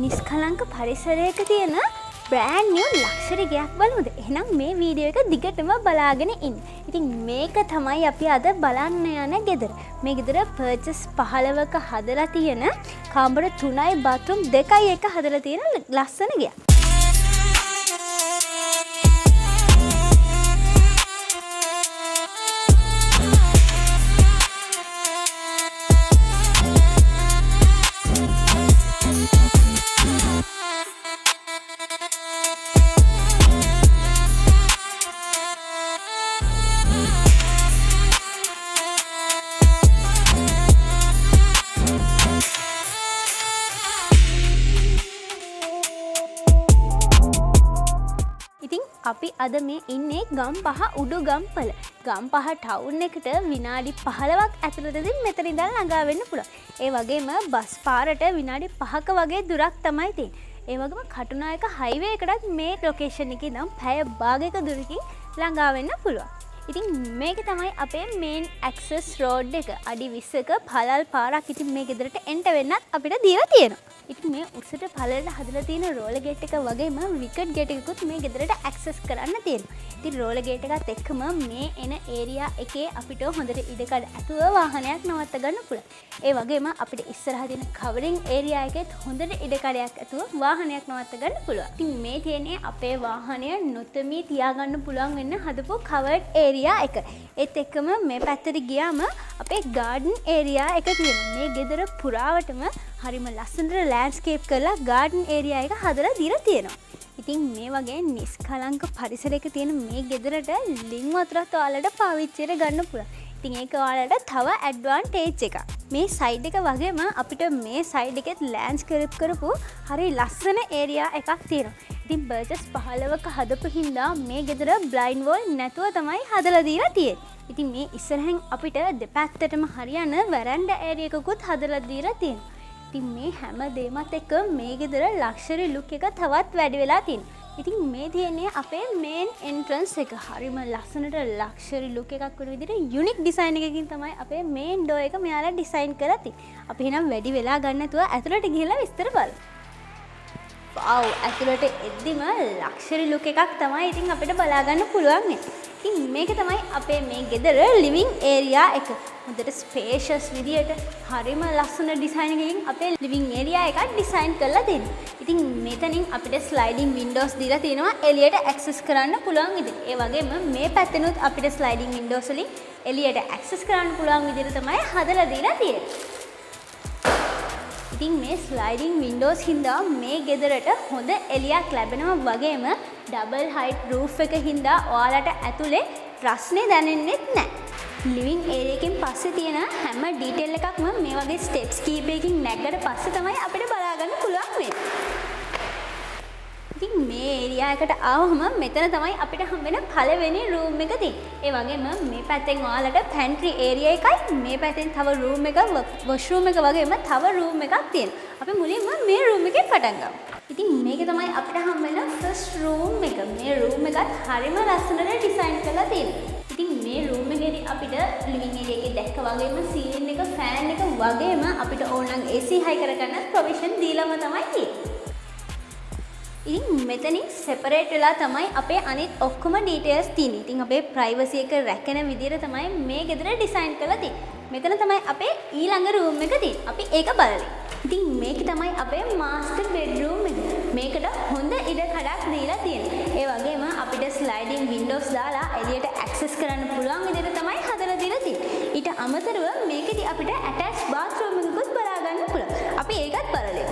නිස්කලංක පරිසරයක තියෙන brand New luxury ගෙයක් බලමුද? එහෙනම් මේ වීඩියෝ එක දිගටම බලාගෙන ඉන්න. ඉතින් මේක තමයි අපි අද බලන්න යන ගෙදර. මේ ගෙදර පර්චස් 15ක හදලා තියෙන කාමර 3යි බාත්රූම් 2යි එක හදලා තියෙන ලස්සන ගෙයක්. අපි අද මේ ඉන්නේ ගම්පහ උඩු ගම්පල. ගම්පහ ටවුන් එකට විනාඩි 15ක් ඇතුළතදී මෙතන ඉඳන් ළඟා වෙන්න පුළුවන්. ඒ වගේම බස් පාරට විනාඩි 5ක වගේ දුරක් තමයි තියෙන්නේ. ඒ වගේම කටුනායක හයිවේ එකටත් මේ ලොකේෂන් එකේ ඉඳන් පැය භාගයක දුරකින් ළඟා වෙන්න පුළුවන්. ඉතින් මේක තමයි අපේ මේන් ඇක්සස් රෝඩ් එක. අඩි 20ක පළල් පාරක් ඉතින් මේ ගෙදරට එන්ට වෙන්නත් අපිට දීලා තියෙනවා. ඉතින් මේ උසට පළලට හදලා තියෙන රෝලර් ගේට් එක වගේම විකට් ගේට් එකකුත් මේ ගෙදරට ඇක්සස් කරන්න තියෙනවා. ඉතින් රෝලර් ගේට් එකත් එක්කම මේ එන ඒරියා එකේ අපිට හොඳට ඉඩකඩ ඇතුව වාහනයක් නවත්ත ගන්න පුළුවන්. ඒ වගේම අපිට ඉස්සරහ තියෙන කවරින් ඒරියා එකෙත් හොඳට ඉඩකඩයක් ඇතුව වාහනයක් නවත්ත ගන්න පුළුවන්. ඉතින් මේ තියෙන්නේ අපේ වාහනය නොතමී තියාගන්න පුළුවන් වෙන්න හදපු කවර්ඩ් ඒරියා එක. ඒත් එක්කම මේ පැත්තට ගියාම අපේ ගාඩන් ඒරියා එක තියෙනවා. මේ ගෙදර පුරාවටම හරිම ලස්සනට ලෑන්ඩ්ස්කේප් කරලා ගාඩන් ඒරියා එක හදලා දීලා තියෙනවා. ඉතින් මේ වගේ නිස්කලංක පරිසරයක තියෙන මේ ගෙදරට ලිං වතුරත් ඔයාලට පාවිච්චියට ගන්න පුළුවන්. ඉතින් ඒක ඔයාලට තව ඇඩ්වාන්ටේජ් එකක්. මේ සයිඩ් එක වගේම අපිට මේ සයිඩ් එකෙත් ලෑන්ඩ්ස්කේප් කරපු හරි ලස්සන ඒරියා එකක් තියෙනවා. ඉතින් බර්චස් 15ක හදපු හින්දා මේ ගෙදර බ්ලයින්ඩ් වෝල් නැතුව තමයි හදලා දීලා තියෙන්නේ. ඉතින් මේ ඉස්සරහෙන් අපිට දෙපැත්තටම හරියන වැරන්ඩා ඒරියා එකකුත් හදලා දීලා තියෙනවා. ඉතින් මේ හැම දෙයක්ත් එක්ක මේ ගෙදර ලක්ෂරි ලුක් එක තවත් වැඩි වෙලා තියෙනවා. ඉතින් මේ තියෙන්නේ අපේ මේන් එන්ට්‍රන්ස් එක. හරිම ලස්සනට ලක්ෂරි ලුක් එකක් වුණ විදිහට යුනික් ඩිසයින් එකකින් තමයි අපේ මේන් ඩෝ එක මෙයාලා ඩිසයින් කරලා තියෙන්නේ. අපි එහෙනම් වැඩි වෙලා ගන්න නැතුව ඇතුළට ගිහලා විස්තර බලමු. වව්, ඇතුළට එද්දිම ලක්ෂරි ලුක් එකක් තමයි ඉතින් අපිට බලා ගන්න පුළුවන්. ඉතින් මේක තමයි අපේ මේ ගෙදර ලිවිං ඒරියා එක. හොඳට ස්පේෂස් විදියට හරිම ලස්සන ඩිසයින් එකකින් අපේ ලිවිං ඒරියා එකක් ඩිසයින් කරලා තියෙනවා. ඉතින් මෙතනින් අපිට ස්ලයිඩින් වින්ඩෝස් දීලා තියෙනවා එළියට ඇක්සස් කරන්න පුළුවන් විදිහට. ඒ වගේම මේ පැත්තෙනුත් අපිට ස්ලයිඩින් වින්ඩෝස් වලින් එළියට ඇක්සස් කරන්න පුළුවන් විදිහට තමයි හදලා දීලා තියෙන්නේ. ඉතින් මේ ස්ලයිඩින් වින්ඩෝස් හින්දා මේ ගෙදරට හොඳ එළියක් ලැබෙනවා වගේම ඩබල් හයිට් රූෆ් එක හින්දා ඔයාලට ඇතුලේ රස්නේ දැනෙන්නෙත් නැහැ. ලිවිං ඒරියා එකෙන් පස්සේ තියෙන හැම ඩීටේල් එකක්ම මේ වගේ ස්ටෙප්ස් කීපයකින් නැග්ගට පස්සේ තමයි අපිට බලා ගන්න පුළුවන් වෙන්නේ. ඉතින් මේ ඒරියා එකට ආවම මෙතන තමයි අපිට හම්බෙන පළවෙනි රූම් එක තියෙන්නේ. ඒ වගේම මේ පැත්තෙන් ඔයාලට පැන්ට්‍රි ඒරියා එකයි මේ පැත්තෙන් තව රූම් එක වොෂ්රූම් එක වගේම තව රූම් එකක් තියෙනවා. අපි මුලින්ම මේ රූම් එකෙන් පටන් ගමු. ඉතින් මේක තමයි අපිට හම්බෙන ෆස්ට් රූම් එක. මේ රූම් එකත් හරිම ලස්සනට ඩිසයින් කරලා තියෙනවා. ඉතින් මේ රූම් එකේදී අපිට ලිවිං ඒරියා එකේ දැක්ක වගේම සීලින් එක ෆෑන් එක වගේම අපිට ඕන නම් AC හයි කරගන්න ප්‍රොවිෂන් දීලාම තමයි තියෙන්නේ. ඉතින් මෙතනින් සෙපරේට් වෙලා තමයි අපේ අනිත් ඔක්කොම ඩීටේල්ස් තියෙන්නේ. ඉතින් අපේ ප්‍රයිවසි එක රැකෙන විදිහට තමයි මේ ගෙදර ඩිසයින් කරලා තියෙන්නේ. මෙතන තමයි අපේ ඊළඟ රූම් එක තියෙන්නේ. අපි ඒක බලමු. ඉතින් මේක තමයි අපේ මාස්ටර් බෙඩ්රූම් එක. මේකට හොඳ ඉඩ කඩක් දීලා තියෙනවා. ඒ වගේම අපිට ස්ලයිඩින් වින්ඩෝස් දාලා එළියට ඇක්සස් කරන්න පුළුවන් විදිහට තමයි හදලා දීලා තියෙන්නේ. ඊට අමතරව මේකෙදි අපිට ඇටච් බාත්රූම් එකකුත් බලා ගන්න පුළුවන්. අපි ඒකත් බලමු.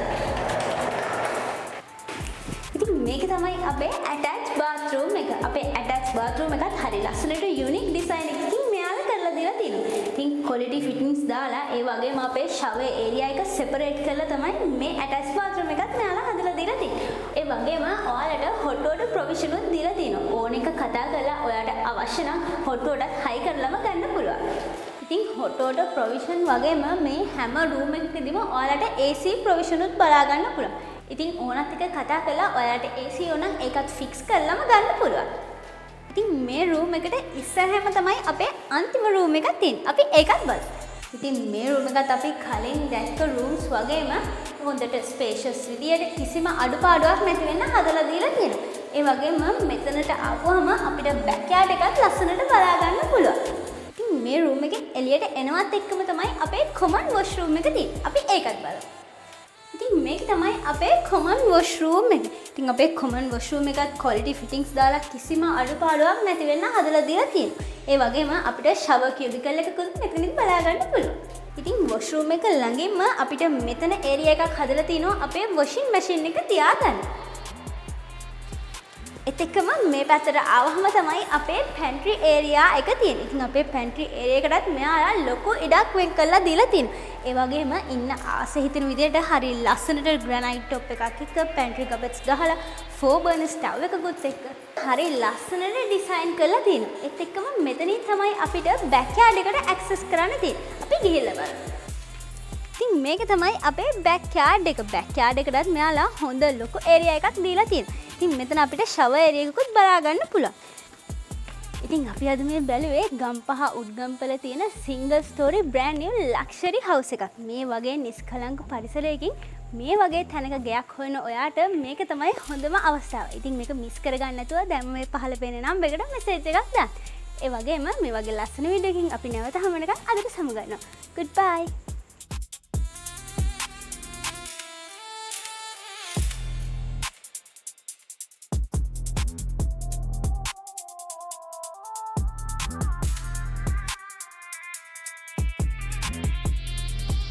මේක තමයි අපේ ඇටච් බාත්රූම් එක. අපේ ඇටච් බාත්රූම් එකත් හරි ලස්සනට යුනික් ඩිසයින් එකකින් මෙයාලා කරලා දීලා තියෙනවා. ඉතින් ක්වොලිටි ෆිටින්ග්ස් දාලා ඒ වගේම අපේ ෂවර් ඒරියා එක සෙපරේට් කරලා තමයි මේ ඇටච් බාත්රූම් එකත් මෙයාලා හදලා දීලා තියෙන්නේ. ඒ වගේම ඔයාලට හොට් වෝටර් ප්‍රොවිෂන් උත් දීලා තියෙනවා. ඕන එක කතා කරලා ඔයාලට අවශ්‍ය නම් හොට් වෝටර් හයි කරලාම ගන්න පුළුවන්. ඉතින් හොට් වෝටර් ප්‍රොවිෂන් වගේම මේ හැම රූම් එකකදීම ඔයාලට AC ප්‍රොවිෂන් උත් බලා ගන්න පුළුවන්. ඉතින් ඕනත් එක කතා කරලා ඔයාලට AC ඕන නම් ඒකත් ෆික්ස් කරලාම ගන්න පුළුවන්. ඉතින් මේ රූම් එකට ඉස්සරහම තමයි අපේ අන්තිම රූම් එකක් තියෙන්නේ. අපි ඒකත් බලමු. ඉතින් මේ රූම් එකත් අපි කලින් දැක්ක රූම්ස් වගේම හොඳට ස්පේෂස් විදියට කිසිම අඩුපාඩුවක් නැති වෙන්න හදලා දීලා තියෙනවා. ඒ වගේම මෙතනට ආවම අපිට බෑක්යාඩ් එකත් ලස්සනට බලා ගන්න පුළුවන්. ඉතින් මේ රූම් එකේ එළියට එනවත් එක්කම තමයි අපේ කොමන් වොෂ්රූම් එක තියෙන්නේ. අපි ඒකත් බලමු. ඉතින් මේක තමයි අපේ කොමන් වොෂ්රූම් එක. ඉතින් අපේ කොමන් වොෂ්රූම් එකත් ක්වොලිටි ෆිටින්ග්ස් දාලා කිසිම අඩුපාඩුවක් නැති වෙන්න හදලා දීලා තියෙනවා. ඒ වගේම අපිට ෂවර් කියුබිකල් එකකුත් මෙතනින් බලා ගන්න පුළුවන්. ඉතින් වොෂ්රූම් එක ළඟින්ම අපිට මෙතන ඒරියා එකක් හදලා තිනවා අපේ වොෂින් මැෂින් එක තියාගන්න. ඒත් එක්කම මේ පැත්තට ආවහම තමයි අපේ පැන්ට්‍රි ඒරියා එක තියෙන්නේ. ඉතින් අපේ පැන්ට්‍රි ඒරියා එකටත් මෙයාලා ලොකු ඉඩක් වෙන් කරලා දීලා තිනවා. ඒ වගේම ඉන්න ආසෙ හිතෙන විදිහට හරි ලස්සනට ග්‍රැනයිට් টොප් එකක් එක්ක පැන්ට්‍රි කබට්ස් ගහලා 4 බර්නර් ස්ටව් එකකුත් එක්ක හරි ලස්සනට ඩිසයින් කරලා තිනවා. ඒත් එක්කම මෙතනින් තමයි අපිට බෑක්යාඩ් එකට ඇක්සස් කරන්න තියෙන්නේ. අපි ගිහිල්ලා බලමු. ඉතින් මේක තමයි අපේ බෑක්යාඩ් එක. බෑක්යාඩ් එකටත් මෙයාලා හොඳ ලොකු ඒරියා එකක් දීලා තියෙනවා. ඉතින් මෙතන අපිට ෂවර් ඒරියා එකකුත් බලා ගන්න පුළුවන්. ඉතින් අපි අද මේ බැලුවේ ගම්පහ උඩ්ගම්පල තියෙන single story brand New luxury house එකක්. මේ වගේ නිස්කලංක පරිසරයකින් මේ වගේ තැනක ගයක් හොයන ඔයාට මේක තමයි හොඳම අවස්ථාව. ඉතින් මේක මිස් කරගන්න නැතුව දැන් මේ පහළ පේන නම්බරයකට මෙසේජ් එකක් දාන්න. ඒ වගේම මේ වගේ ලස්සන වීඩියෝ එකකින් අපි නැවත හමු වෙනකන් අදට සමු ගන්නවා. Goodbye.